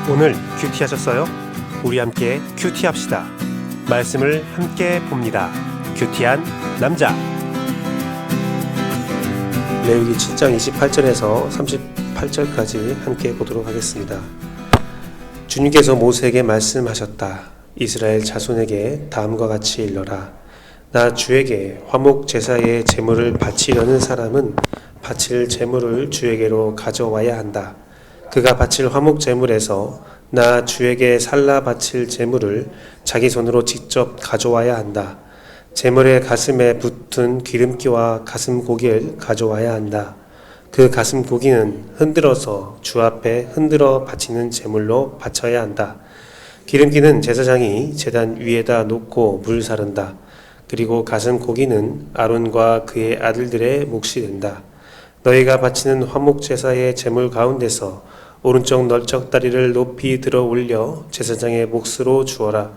오늘 큐티하셨어요? 우리 함께 큐티합시다. 말씀을 함께 봅니다. 큐티한 남자. 레위기 7장 28절에서 38절까지 함께 보도록 하겠습니다. 주님께서 모세에게 말씀하셨다. 이스라엘 자손에게 다음과 같이 일러라. 나 주에게 화목 제사의 제물을 바치려는 사람은 바칠 제물을 주에게로 가져와야 한다. 그가 바칠 화목 제물에서 나 주에게 살라 바칠 제물을 자기 손으로 직접 가져와야 한다. 제물의 가슴에 붙은 기름기와 가슴 고기를 가져와야 한다. 그 가슴 고기는 흔들어서 주 앞에 흔들어 바치는 제물로 바쳐야 한다. 기름기는 제사장이 제단 위에다 놓고 물 사른다. 그리고 가슴 고기는 아론과 그의 아들들의 몫이 된다. 너희가 바치는 화목 제사의 제물 가운데서 오른쪽 널쩍 다리를 높이 들어 올려 제사장의 몫으로 주어라.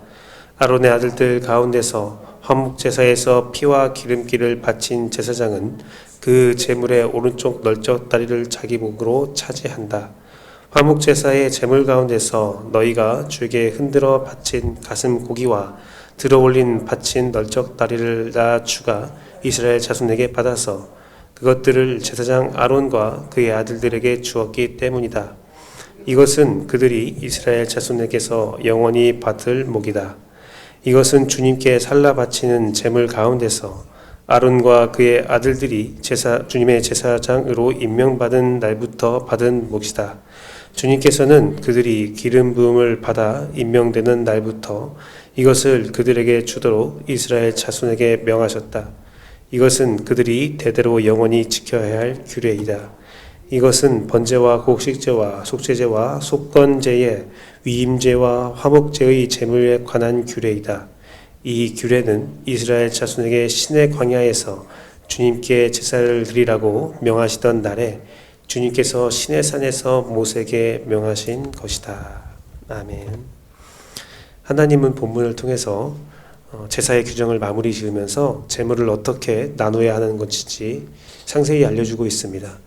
아론의 아들들 가운데서 화목 제사에서 피와 기름기를 바친 제사장은 그 제물의 오른쪽 널쩍 다리를 자기 몫으로 차지한다. 화목 제사의 제물 가운데서 너희가 주에게 흔들어 바친 가슴 고기와 들어 올린 바친 널쩍 다리를 다 주가 이스라엘 자손에게 받아서 그것들을 제사장 아론과 그의 아들들에게 주었기 때문이다. 이것은 그들이 이스라엘 자손에게서 영원히 받을 몫이다. 이것은 주님께 살라 바치는 제물 가운데서 아론과 그의 아들들이 주님의 제사장으로 임명받은 날부터 받은 몫이다. 주님께서는 그들이 기름 부음을 받아 임명되는 날부터 이것을 그들에게 주도록 이스라엘 자손에게 명하셨다. 이것은 그들이 대대로 영원히 지켜야 할 규례이다. 이것은 번제와 곡식제와 속죄제와 속건제의 위임제와 화목제의 제물에 관한 규례이다. 이 규례는 이스라엘 자손에게 시내 광야에서 주님께 제사를 드리라고 명하시던 날에 주님께서 시내산에서 모세에게 명하신 것이다. 아멘. 하나님은 본문을 통해서 제사의 규정을 마무리 지으면서 제물을 어떻게 나눠야 하는 것인지 상세히 알려주고 있습니다.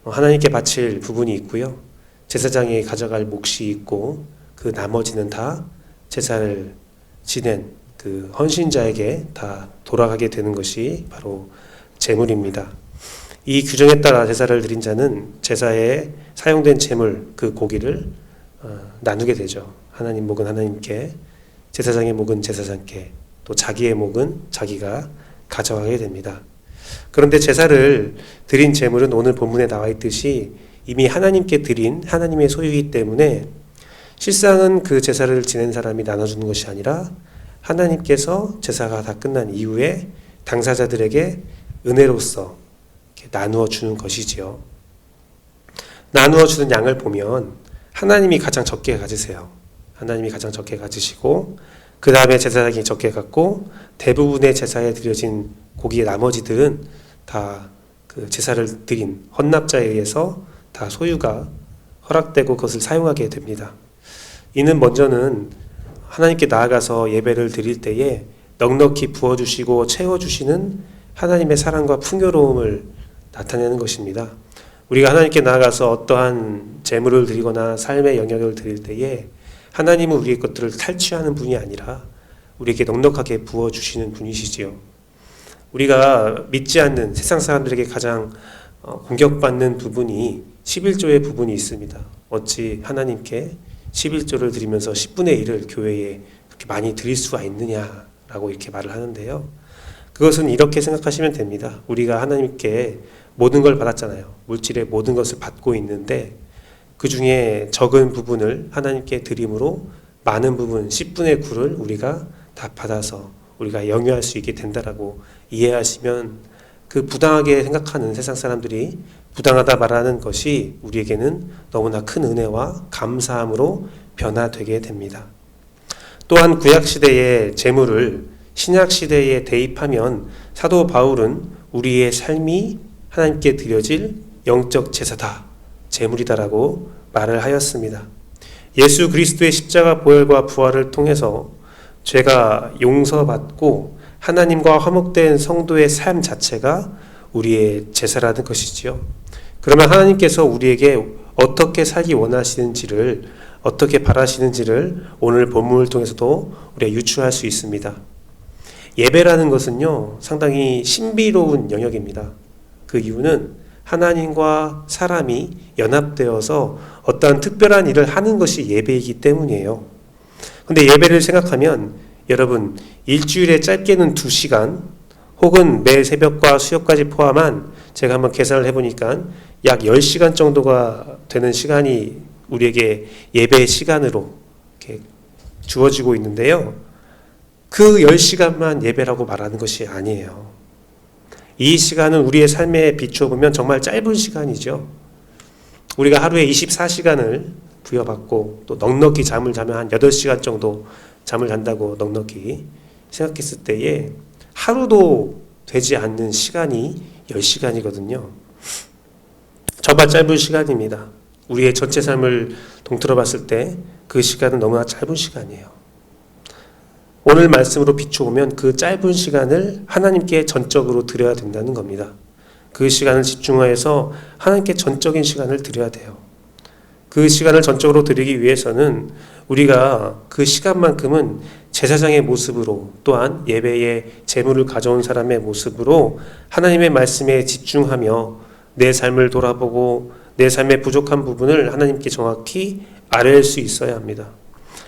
하나님께 바칠 부분이 있고요. 제사장이 가져갈 몫이 있고 그 나머지는 다 제사를 지낸 그 헌신자에게 다 돌아가게 되는 것이 바로 제물입니다. 이 규정에 따라 제사를 드린 자는 제사에 사용된 제물 그 고기를 나누게 되죠. 하나님 몫은 하나님께, 제사장의 몫은 제사장께, 또 자기의 몫은 자기가 가져가게 됩니다. 그런데 제사를 드린 제물은 오늘 본문에 나와 있듯이 이미 하나님께 드린 하나님의 소유이기 때문에 실상은 그 제사를 지낸 사람이 나눠주는 것이 아니라 하나님께서 제사가 다 끝난 이후에 당사자들에게 은혜로서 나누어 주는 것이지요. 나누어 주는 양을 보면 하나님이 가장 적게 가지세요. 하나님이 가장 적게 가지시고 그 다음에 제사장이 적게 갖고 대부분의 제사에 드려진 고기의 나머지들은 다 그 제사를 드린 헌납자에 의해서 다 소유가 허락되고 그것을 사용하게 됩니다. 이는 먼저는 하나님께 나아가서 예배를 드릴 때에 넉넉히 부어주시고 채워주시는 하나님의 사랑과 풍요로움을 나타내는 것입니다. 우리가 하나님께 나아가서 어떠한 제물을 드리거나 삶의 영역을 드릴 때에 하나님은 우리의 것들을 탈취하는 분이 아니라 우리에게 넉넉하게 부어주시는 분이시지요. 우리가 믿지 않는 세상 사람들에게 가장 공격받는 부분이 11조의 부분이 있습니다. 어찌 하나님께 11조를 드리면서 10분의 1을 교회에 그렇게 많이 드릴 수가 있느냐라고 이렇게 말을 하는데요. 그것은 이렇게 생각하시면 됩니다. 우리가 하나님께 모든 걸 받았잖아요. 물질의 모든 것을 받고 있는데 그 중에 적은 부분을 하나님께 드림으로 많은 부분 10분의 9를 우리가 다 받아서 우리가 영유할 수 있게 된다라고 이해하시면 그 부당하게 생각하는 세상 사람들이 부당하다 말하는 것이 우리에게는 너무나 큰 은혜와 감사함으로 변화되게 됩니다. 또한 구약시대의 제물을 신약시대에 대입하면 사도 바울은 우리의 삶이 하나님께 드려질 영적 제사다, 제물이다라고 말을 하였습니다. 예수 그리스도의 십자가 보혈과 부활을 통해서 죄가 용서받고 하나님과 화목된 성도의 삶 자체가 우리의 제사라는 것이지요. 그러면 하나님께서 우리에게 어떻게 살기 원하시는지를 어떻게 바라시는지를 오늘 본문을 통해서도 우리가 유추할 수 있습니다. 예배라는 것은요, 상당히 신비로운 영역입니다. 그 이유는 하나님과 사람이 연합되어서 어떠한 특별한 일을 하는 것이 예배이기 때문이에요. 근데 예배를 생각하면 여러분, 일주일에 짧게는 2시간 혹은 매 새벽과 수요까지 포함한 제가 한번 계산을 해보니까 약 10시간 정도가 되는 시간이 우리에게 예배의 시간으로 이렇게 주어지고 있는데요. 그 10시간만 예배라고 말하는 것이 아니에요. 이 시간은 우리의 삶에 비춰보면 정말 짧은 시간이죠. 우리가 하루에 24시간을 부여받고 또 넉넉히 잠을 자면 한 8시간 정도 잠을 잔다고 넉넉히 생각했을 때에 하루도 되지 않는 시간이 10시간이거든요. 정말 짧은 시간입니다. 우리의 전체 삶을 통틀어 봤을 때 그 시간은 너무나 짧은 시간이에요. 오늘 말씀으로 비춰보면 그 짧은 시간을 하나님께 전적으로 드려야 된다는 겁니다. 그 시간을 집중하여서 하나님께 전적인 시간을 드려야 돼요. 그 시간을 전적으로 드리기 위해서는 우리가 그 시간만큼은 제사장의 모습으로 또한 예배에 제물을 가져온 사람의 모습으로 하나님의 말씀에 집중하며 내 삶을 돌아보고 내 삶의 부족한 부분을 하나님께 정확히 아뢰을 수 있어야 합니다.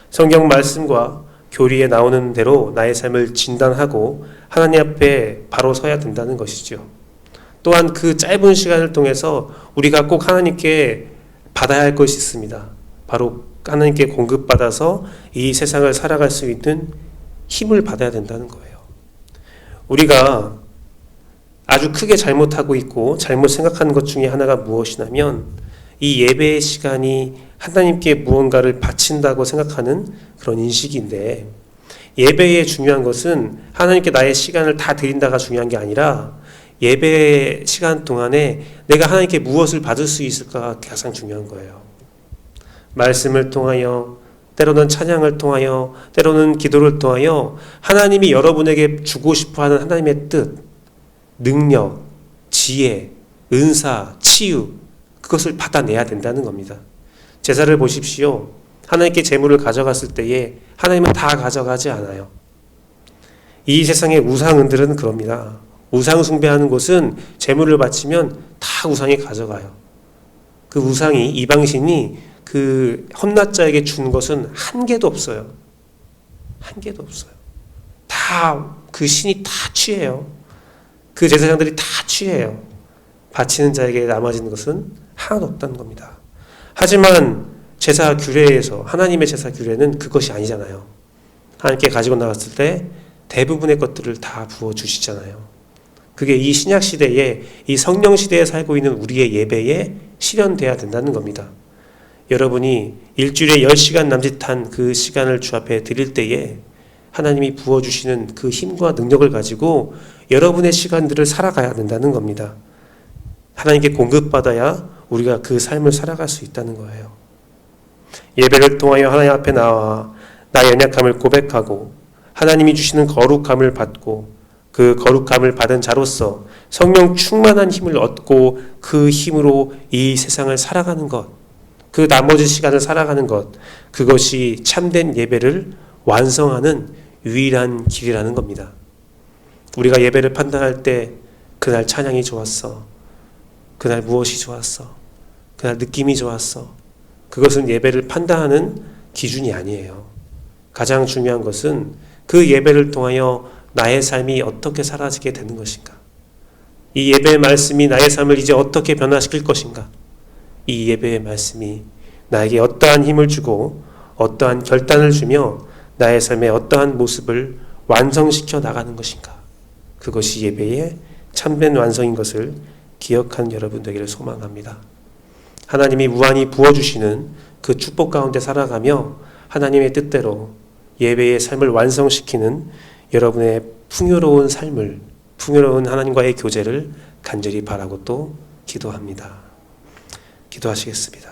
성경 말씀과 교리에 나오는 대로 나의 삶을 진단하고 하나님 앞에 바로 서야 된다는 것이죠. 또한 그 짧은 시간을 통해서 우리가 꼭 하나님께 받아야 할 것이 있습니다. 바로 하나님께 공급받아서 이 세상을 살아갈 수 있는 힘을 받아야 된다는 거예요. 우리가 아주 크게 잘못하고 있고 잘못 생각하는 것 중에 하나가 무엇이냐면 이 예배의 시간이 하나님께 무언가를 바친다고 생각하는 그런 인식인데, 예배의 중요한 것은 하나님께 나의 시간을 다 드린다가 중요한 게 아니라 예배 시간 동안에 내가 하나님께 무엇을 받을 수 있을까가 가장 중요한 거예요. 말씀을 통하여, 때로는 찬양을 통하여, 때로는 기도를 통하여 하나님이 여러분에게 주고 싶어하는 하나님의 뜻, 능력, 지혜, 은사, 치유, 그것을 받아내야 된다는 겁니다. 제사를 보십시오. 하나님께 제물을 가져갔을 때에 하나님은 다 가져가지 않아요. 이 세상의 우상은들은 그럽니다. 우상 숭배하는 곳은 제물을 바치면 다 우상이 가져가요. 그 우상이, 이방신이 그 헌납자에게 준 것은 한 개도 없어요. 한 개도 없어요. 다 그 신이 다 취해요. 그 제사장들이 다 취해요. 바치는 자에게 남아지는 것은 하나도 없다는 겁니다. 하지만 제사 규례에서, 하나님의 제사 규례는 그것이 아니잖아요. 하나님께 가지고 나갔을 때 대부분의 것들을 다 부어주시잖아요. 그게 이 신약 시대에, 이 성령 시대에 살고 있는 우리의 예배에 실현돼야 된다는 겁니다. 여러분이 일주일에 10시간 남짓한 그 시간을 주 앞에 드릴 때에 하나님이 부어주시는 그 힘과 능력을 가지고 여러분의 시간들을 살아가야 된다는 겁니다. 하나님께 공급받아야 우리가 그 삶을 살아갈 수 있다는 거예요. 예배를 통하여 하나님 앞에 나와 나의 연약함을 고백하고 하나님이 주시는 거룩함을 받고 그 거룩함을 받은 자로서 성령 충만한 힘을 얻고 그 힘으로 이 세상을 살아가는 것, 그 나머지 시간을 살아가는 것, 그것이 참된 예배를 완성하는 유일한 길이라는 겁니다. 우리가 예배를 판단할 때 그날 찬양이 좋았어, 그날 무엇이 좋았어, 그날 느낌이 좋았어, 그것은 예배를 판단하는 기준이 아니에요. 가장 중요한 것은 그 예배를 통하여 나의 삶이 어떻게 사라지게 되는 것인가, 이 예배의 말씀이 나의 삶을 이제 어떻게 변화시킬 것인가, 이 예배의 말씀이 나에게 어떠한 힘을 주고 어떠한 결단을 주며 나의 삶의 어떠한 모습을 완성시켜 나가는 것인가, 그것이 예배의 참된 완성인 것을 기억하는 여러분 되기를 소망합니다. 하나님이 무한히 부어주시는 그 축복 가운데 살아가며 하나님의 뜻대로 예배의 삶을 완성시키는 여러분의 풍요로운 삶을, 풍요로운 하나님과의 교제를 간절히 바라고 또 기도합니다. 기도하시겠습니다.